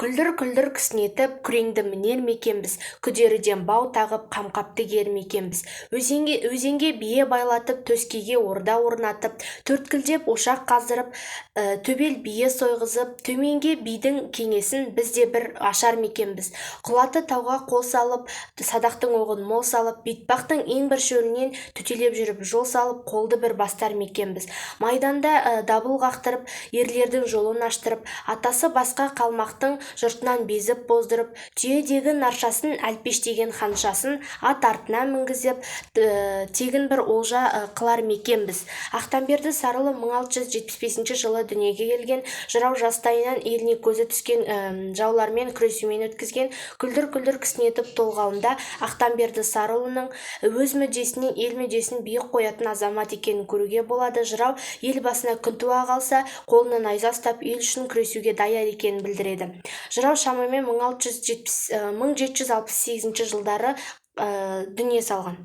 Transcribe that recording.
Күлдір-күлдір кісінетіп, күреңді мінер мекенбіз, күдеріден бау тағып, қамқапты кер мекенбіз. Өзенге бие байлатып, төскейге орда орнатып, төрткілдеп ошақ қаздырып, төбел бие сойғызып, төменге бидің кеңесін бізде бір ашар мекенбіз. Құлаты тауға қол салып, садақтың оғын мол салып, бетпақтың ең бір шөлінен түтелеп жүріп, жол салып, қолды бір бастар мекенбіз. Майданда дабыл қақтырып, ерлердің жолын аштырып, атасы басқа қалмақтың жұртынан безіп боздырып, түйедегі наршасын, әлпештеген ханшасын ат артына мінгізіп, тегін бір олжа қылар мекенбіз. Ақтамберді Сарылы 1675 жылы дүниеге келген, жырау жастайынан еліне көзі түскен жаулармен күресумен өткізген, күлдір-күлдір кісінетіп толғауында Ақтамберді Сарылының өз мүддесінен ел мүддесін биік қоятын азамат екенін көруге болады. Жырау ел басына күн туа қалса, қолына найза ұстап ел үшін күресуге даяр екенін білдіреді. Жырау шамамен 1768 жылдары дүние салған.